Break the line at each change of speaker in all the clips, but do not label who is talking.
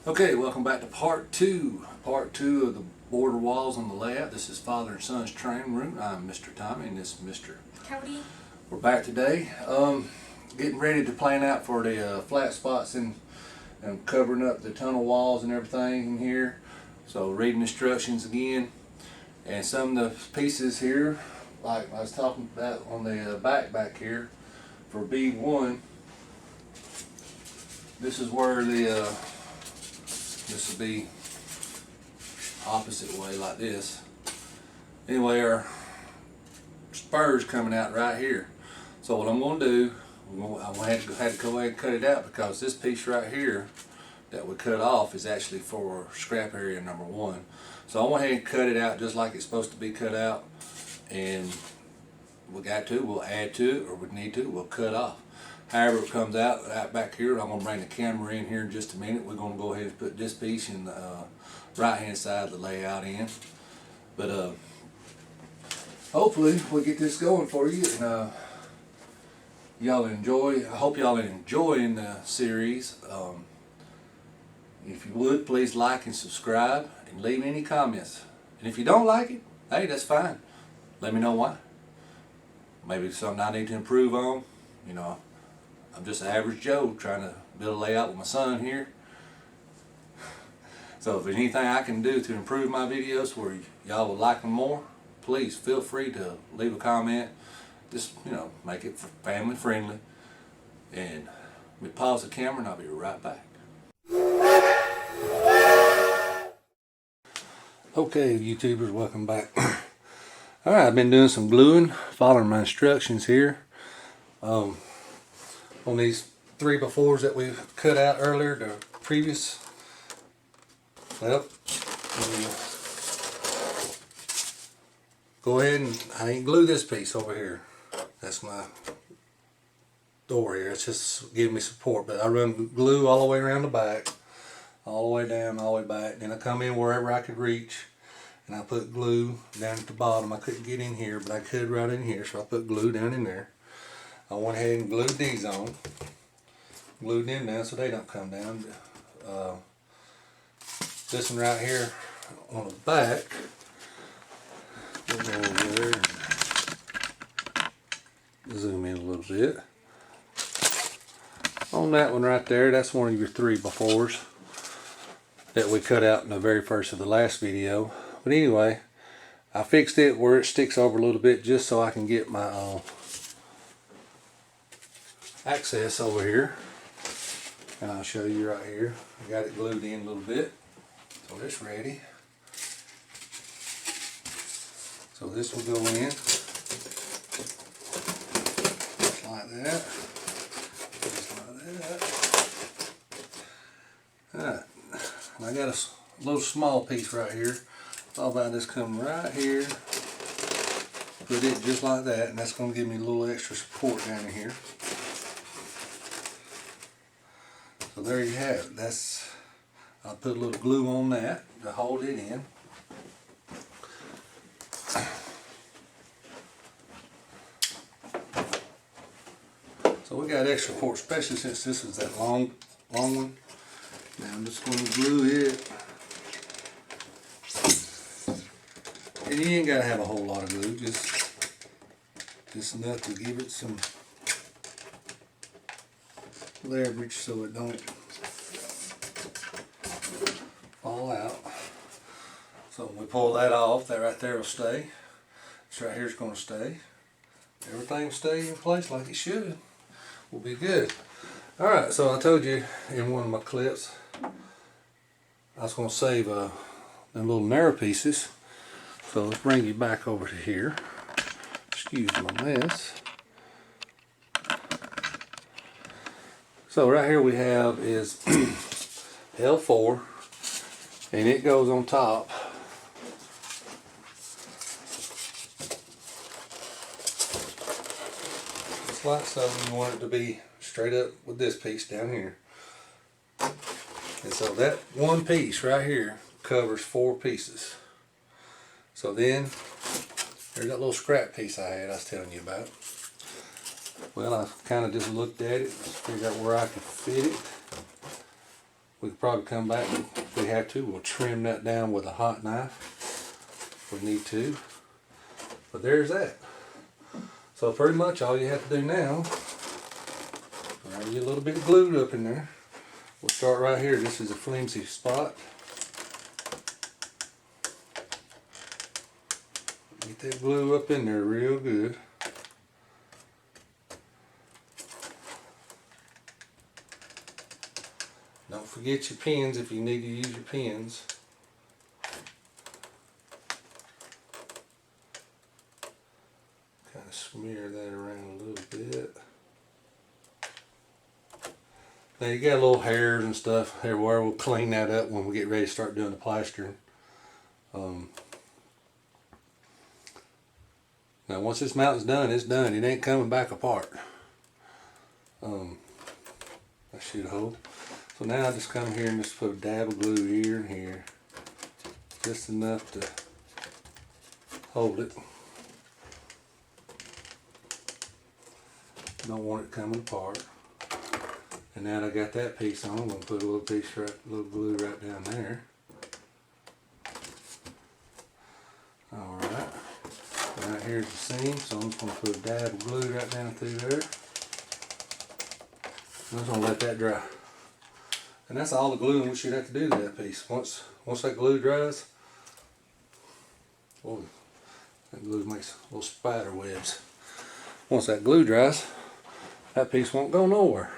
Okay, welcome back to part two of the border walls on the layout. This is Father and Son's training room. I'm Mr. Tommy and this is Mr.
Cody.
We're back today, getting ready to plan out for the flat spots and covering up the tunnel walls and everything in here. So reading instructions again, and some of the pieces here, like I was talking about on the back here for B1. This is where the this will be opposite way like this. Anyway, our spurs coming out right here. So what I'm going to do, I'm going to have to go ahead and cut it out, because this piece right here that we cut off is actually for scrap area number 1. So I'm going to go ahead and cut it out just like it's supposed to be cut out, and we'll add to it, or we need to, we'll cut off. However it comes out back here, I'm going to bring the camera in here in just a minute. We're going to go ahead and put this piece in the right hand side of the layout in. But hopefully we'll get this going for you, and y'all enjoy. I hope y'all are enjoying the series. If you would, please like and subscribe and leave any comments. And if you don't like it, hey, that's fine. Let me know why. Maybe it's something I need to improve on. You know, I'm just an average Joe trying to build a layout with my son here. So if there's anything I can do to improve my videos where y'all would like them more, please feel free to leave a comment. Just, you know, make it family friendly. And we pause the camera and I'll be right back. Okay, YouTubers, welcome back. Alright, I've been doing some gluing, following my instructions here. On these 3x4s that we cut out earlier, the previous. Well, go ahead and I ain't glue this piece over here. That's my door here. It's just giving me support. But I run glue all the way around the back, all the way down, all the way back. Then I come in wherever I could reach, and I put glue down at the bottom. I couldn't get in here, but I could right in here, so I put glue down in there. I went ahead and glued these on. Glued them down so they don't come down. This one right here on the back, we'll go over there and zoom in a little bit. On that one right there, that's one of your 3x4s that we cut out in the very first of the last video. But anyway, I fixed it where it sticks over a little bit just so I can get my access over here. And I'll show you right here. I got it glued in a little bit, so it's ready. So this will go in just like that, just like that. Alright, and I got a little small piece right here. Thought about this coming right here, put it just like that, and that's going to give me a little extra support down in here. So there you have it. That's, I'll put a little glue on that to hold it in. So we got extra support, especially since this is that long one. Now I'm just going to glue it. And you ain't got to have a whole lot of glue, just enough to give it some leverage so it don't fall out. So when we pull that off, that right there will stay. This right here is going to stay. Everything will stay in place like it should. We'll be good. Alright, so I told you in one of my clips I was going to save them little narrow pieces. So let's bring you back over to here. Excuse my mess. So right here we have is L4, and it goes on top. Just like so. You want it to be straight up with this piece down here. And so that one piece right here covers 4 pieces. So then there's that little scrap piece I was telling you about. Well, I kind of just looked at it, figured out where I could fit it. We could probably come back if we have to. We'll trim that down with a hot knife if we need to. But there's that. So pretty much all you have to do now, get a little bit glued up in there. We'll start right here. This is a flimsy spot. Get that glue up in there real good. Don't forget your pins if you need to use your pins. Kind of smear that around a little bit. Now you got little hairs and stuff everywhere. We'll clean that up when we get ready to start doing the plastering. Now once this mountain's done, it's done. It ain't coming back apart. That should hold. So now I just come here and just put a dab of glue here and here. Just enough to hold it. Don't want it coming apart. And now that I got that piece on, I'm going to put a little piece little glue right down there. Alright. Right here's the seam, so I'm just going to put a dab of glue right down through there. I'm just going to let that dry. And that's all the gluing we should have to do to that piece. Once that glue dries, oh, that glue makes little spider webs. Once that glue dries, that piece won't go nowhere.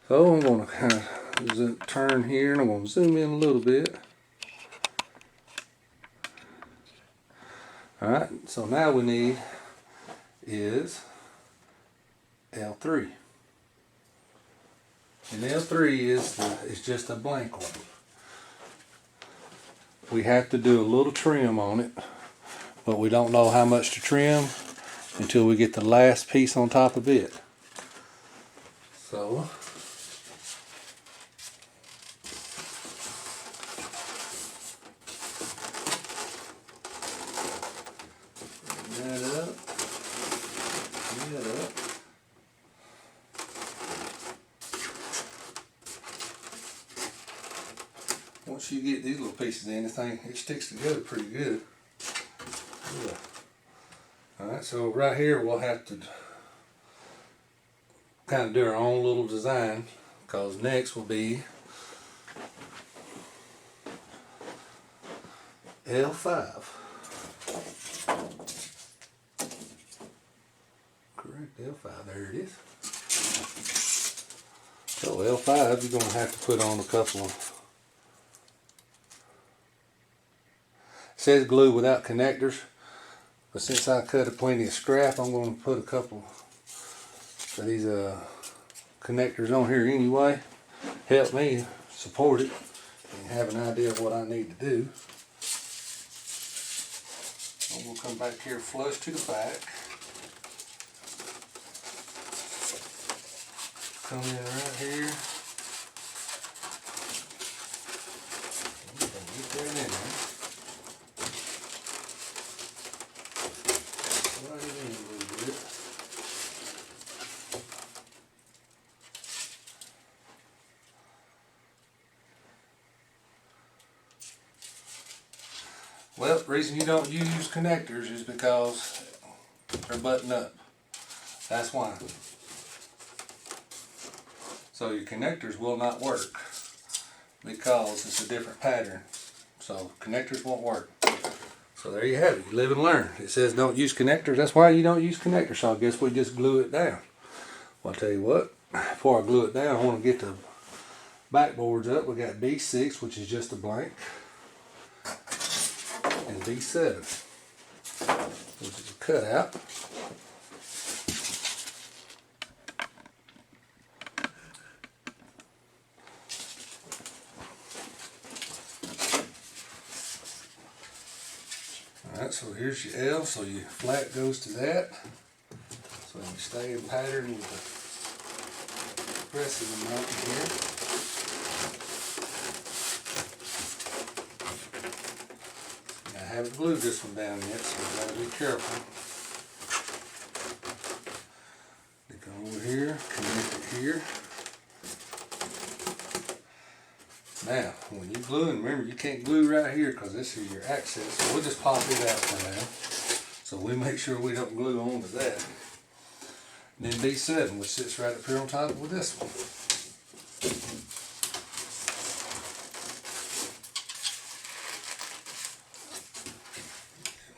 So I'm going to kind of turn here and I'm going to zoom in a little bit. Alright, so now we need is L3. And L3 is just a blank one. We have to do a little trim on it, but we don't know how much to trim until we get the last piece on top of it. So bring that up. Once you get these little pieces in, it sticks together pretty good. Yeah. Alright, so right here we'll have to kind of do our own little design, because next will be L5. Correct, L5, there it is. So L5, you're going to have to put on a couple of, it says glue without connectors, but since I cut plenty of scrap, I'm going to put a couple of these connectors on here anyway. Help me support it and have an idea of what I need to do. I'm going to come back here flush to the back. Come in right here. Get that in there. Slide it in a little bit. Well, the reason you don't use connectors is because they're buttoned up. That's why. So your connectors will not work because it's a different pattern. So connectors won't work. So there you have it. You live and learn. It says don't use connectors. That's why you don't use connectors. So I guess we just glue it down. Well, I'll tell you what. Before I glue it down, I want to get the backboards up. We got B6, which is just a blank, and B7, which is a cutout. Alright, so here's your L, so your flat goes to that. So you stay in pattern with the rest of the mountain here. Now I haven't glued this one down yet, so you gotta be careful. They go over here, connect it here. gluing. Remember, you can't glue right here because this is your access. So we'll just pop it out for now. So we make sure we don't glue onto that. And then B7, which sits right up here on top with this one.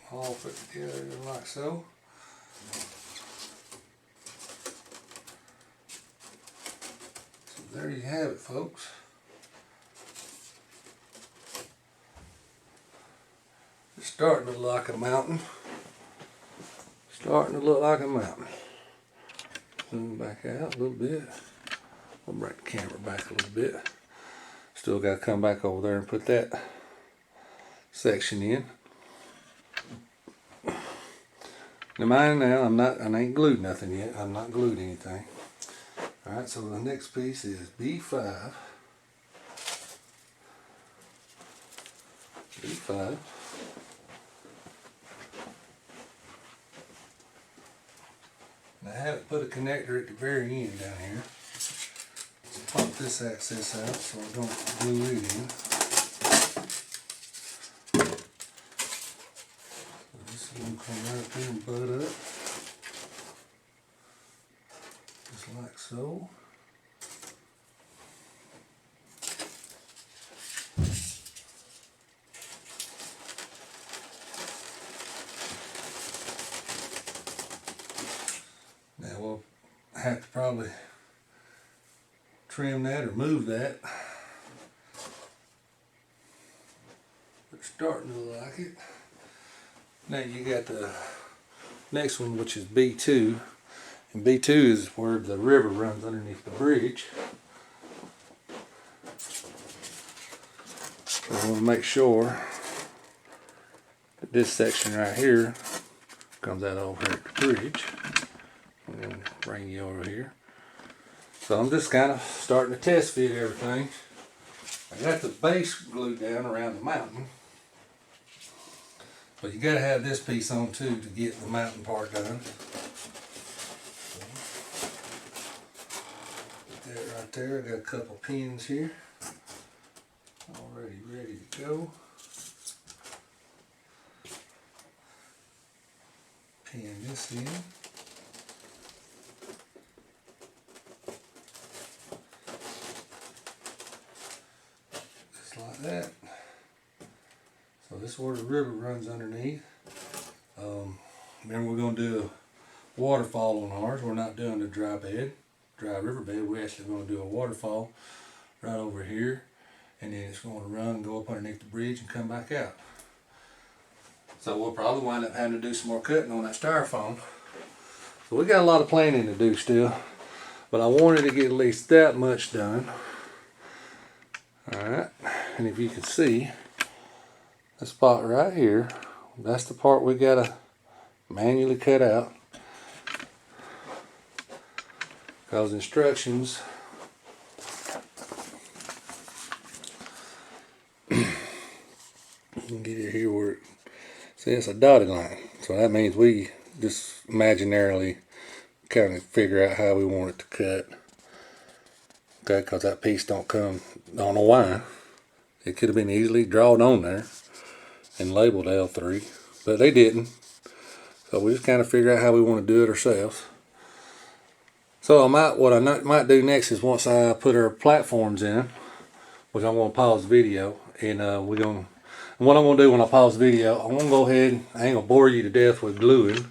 All put together like so. So there you have it, folks. It's starting to look like a mountain. Starting to look like a mountain. Zoom back out a little bit. I'll bring the camera back a little bit. Still got to come back over there and put that section in. Now mind now, I ain't glued nothing yet. I'm not glued anything. Alright, so the next piece is B5. B5. Now I haven't put a connector at the very end down here. So pop this access out so I don't glue it in. So this is going to come right up here and butt up. Just like so. Now we'll have to probably trim that or move that. It's starting to look like it. Now you got the next one, which is B2. And B2 is where the river runs underneath the bridge. So I want to make sure that this section right here comes out over here at the bridge. I'm going to bring you over here. So I'm just kind of starting to test fit everything. I got the base glued down around the mountain. But you got to have this piece on too to get the mountain part done. Put that right there. I got a couple pins here. Already ready to go. Pin this in. Just like that. So this is where the river runs underneath. Remember, we're going to do a waterfall on ours. We're not doing the dry river bed. We're actually going to do a waterfall right over here. And then it's going to run, go up underneath the bridge and come back out. So we'll probably wind up having to do some more cutting on that styrofoam. So we got a lot of planning to do still. But I wanted to get at least that much done. Alright, and if you can see, the spot right here, that's the part we gotta manually cut out. Because instructions you can get it here where it says a dotted line. So that means we just imaginarily kind of figure out how we want it to cut. Okay, because that piece don't come, don't know why. It could have been easily drawn on there and labeled L3, but they didn't. So we just kind of figure out how we want to do it ourselves. So what I might do next is once I put our platforms in, which I'm going to pause the video, and what I'm going to do when I pause the video, I'm going to go ahead, I ain't going to bore you to death with gluing.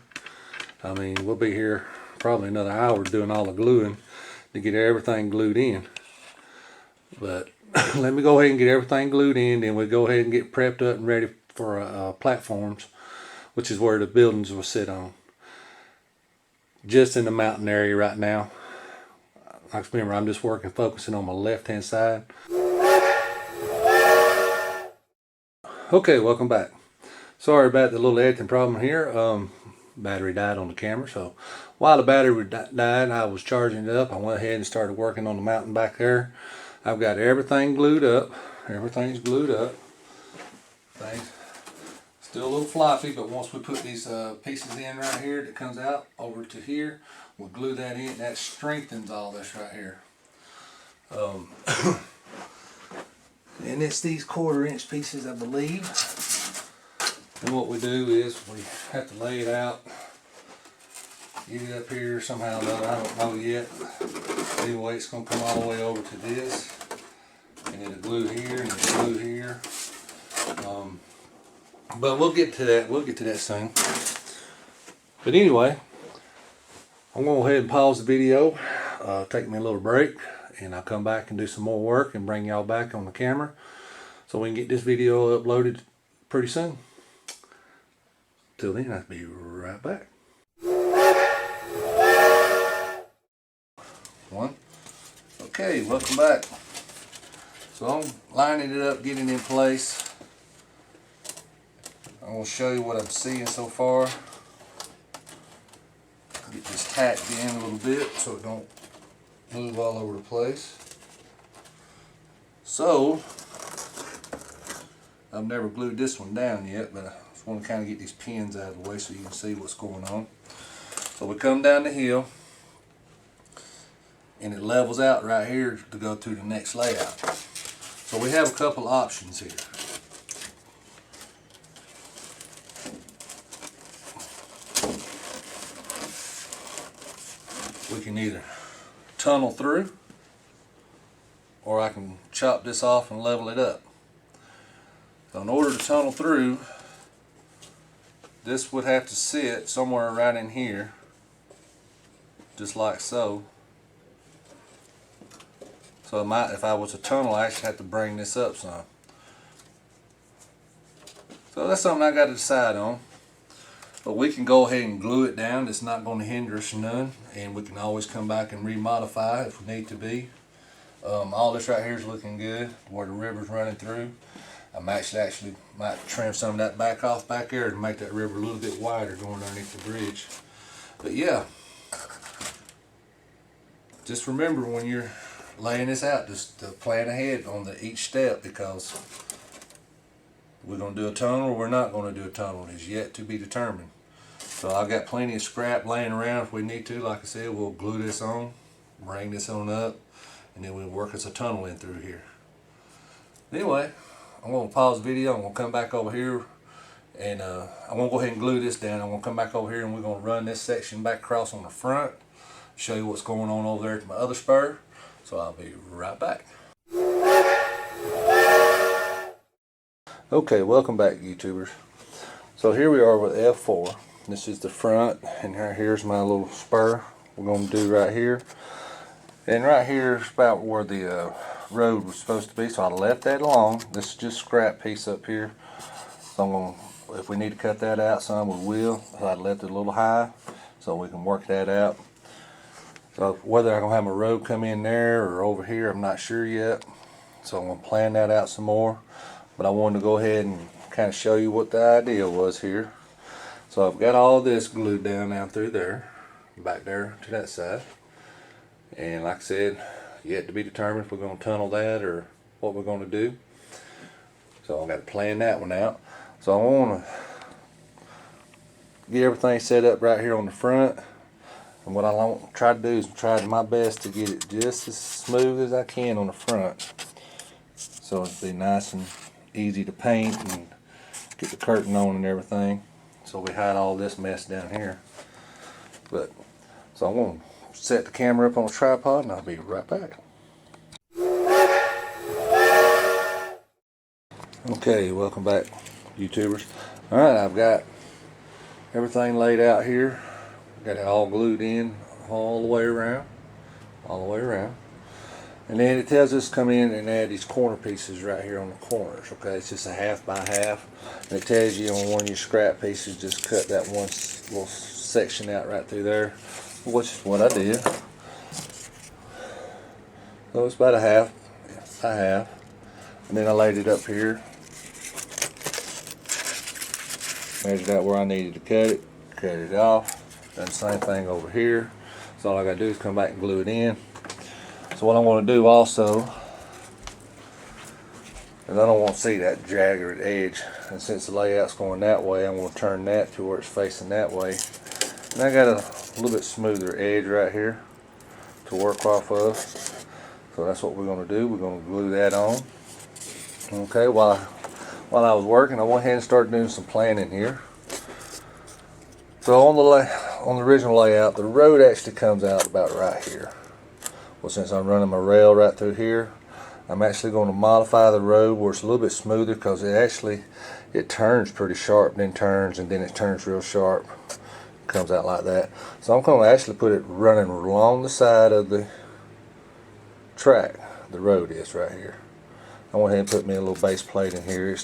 I mean, we'll be here probably another hour doing all the gluing to get everything glued in. But let me go ahead and get everything glued in, then we'll go ahead and get prepped up and ready for platforms, which is where the buildings will sit on. Just in the mountain area right now. Like, remember, I'm just focusing on my left hand side. Okay, welcome back. Sorry about the little editing problem here. Battery died on the camera, so while the battery died, I was charging it up. I went ahead and started working on the mountain back there. I've got everything glued up. Everything's glued up. Things still a little floppy, but once we put these pieces in right here that comes out over to here, we'll glue that in. That strengthens all this right here. And it's these 1/4-inch pieces, I believe. And what we do is we have to lay it out, get it up here somehow or another, I don't know yet. Anyway, it's going to come all the way over to this, and it'll glue here and it'll glue here. But we'll get to that. We'll get to that soon. But anyway, I'm going to go ahead and pause the video, take me a little break, and I'll come back and do some more work and bring y'all back on the camera so we can get this video uploaded pretty soon. Till then, I'll be right back. Okay, welcome back. So I'm lining it up, getting it in place. I'm going to show you what I'm seeing so far. Get this tacked in a little bit so it don't move all over the place. So, I've never glued this one down yet, but I just want to kind of get these pins out of the way so you can see what's going on. So we come down the hill, and it levels out right here to go to the next layout. So we have a couple options here. We can either tunnel through, or I can chop this off and level it up. So in order to tunnel through, this would have to sit somewhere right in here, just like so. So if I was to tunnel, I actually have to bring this up some. So that's something I got to decide on. But we can go ahead and glue it down. It's not going to hinder us none, and we can always come back and remodify it if we need to be. All this right here is looking good where the river's running through. I'm actually might trim some of that back off back there to make that river a little bit wider going underneath the bridge. But yeah, just remember when you're laying this out, just to plan ahead on each step, because we're going to do a tunnel or we're not going to do a tunnel. It's yet to be determined. So I've got plenty of scrap laying around if we need to. Like I said, we'll glue this on, bring this on up, and then we'll work us a tunnel in through here. Anyway, I'm going to pause the video. I'm going to come back over here, and I'm going to go ahead and glue this down. I'm going to come back over here and we're going to run this section back across on the front, show you what's going on over there to my other spur. So I'll be right back. Okay, welcome back, YouTubers. So here we are with F4. This is the front, and here's my little spur we're going to do right here. And right here is about where the road was supposed to be, so I left that alone. This is just scrap piece up here. So I'm going to, if we need to cut that out some, we will. So I left it a little high so we can work that out. So whether I'm going to have my road come in there or over here, I'm not sure yet. So I'm going to plan that out some more. But I wanted to go ahead and kind of show you what the idea was here. So I've got all this glued down through there, back there to that side. And like I said, yet to be determined if we're going to tunnel that or what we're going to do. So I've got to plan that one out. So I want to get everything set up right here on the front. And what I want to try to do is try my best to get it just as smooth as I can on the front. So it'll be nice and easy to paint and get the curtain on and everything. So we hide all this mess down here. But so I'm going to set the camera up on a tripod and I'll be right back. Okay, welcome back, YouTubers. Alright, I've got everything laid out here. Got it all glued in all the way around. And then it tells us to come in and add these corner pieces right here on the corners. Okay, it's just a 1/2 by 1/2. And it tells you on one of your scrap pieces, just cut that one little section out right through there, which is what I did. So it's about a 1/2 by 1/2. And then I laid it up here. Measured out where I needed to cut it off. Done the same thing over here. So all I gotta do is come back and glue it in. So what I'm going to do also is I don't want to see that jagged edge, and since the layout's going that way, I'm going to turn that to where it's facing that way. And I got a little bit smoother edge right here to work off of. So that's what we're going to do. We're going to glue that on. Okay, while I was working, I went ahead and started doing some planning here. So on the original layout, the road actually comes out about right here. Well, since I'm running my rail right through here, I'm actually going to modify the road where it's a little bit smoother, because it turns pretty sharp, then turns, and then it turns real sharp. Comes out like that. So I'm going to actually put it running along the side of the track. The road is right here. I went ahead and put me a little base plate in here.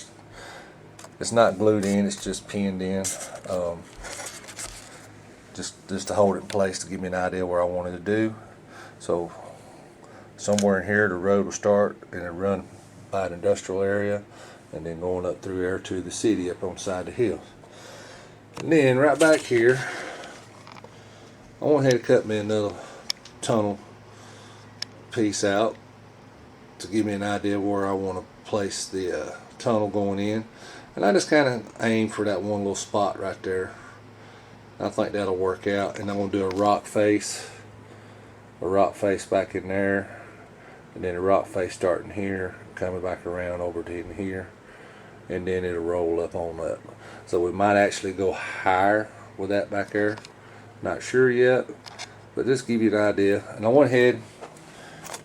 It's not glued in, it's just pinned in. Just to hold it in place, to give me an idea where I wanted to do. So somewhere in here the road will start and it'll run by an industrial area, and then going up through there to the city up on the side of the hills. And then right back here, I went ahead and cut me another tunnel piece out to give me an idea where I want to place the tunnel going in. And I just kind of aim for that one little spot right there. I think that'll work out. And I'm going to do a rock face back in there, and then a rock face starting here, coming back around over to in here, and then it'll roll up on up. So we might actually go higher with that back there. Not sure yet, but just give you an idea. And I went ahead and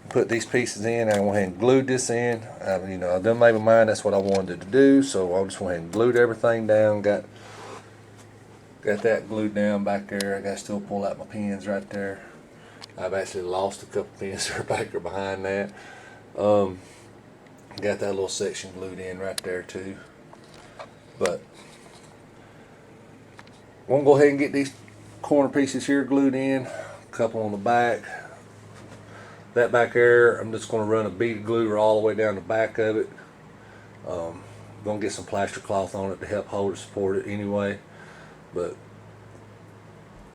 put these pieces in. I went ahead and glued this in. I done made my mind that's what I wanted to do, so I just went ahead and glued everything down. Got that glued down back there. I got to still pull out my pins right there. I've actually lost a couple pins that are back there behind that. Got that little section glued in right there too. But I'm going to go ahead and get these corner pieces here glued in. A couple on the back. That back there, I'm just going to run a bead glue all the way down the back of it. Going to get some plaster cloth on it to help hold it, support it anyway. But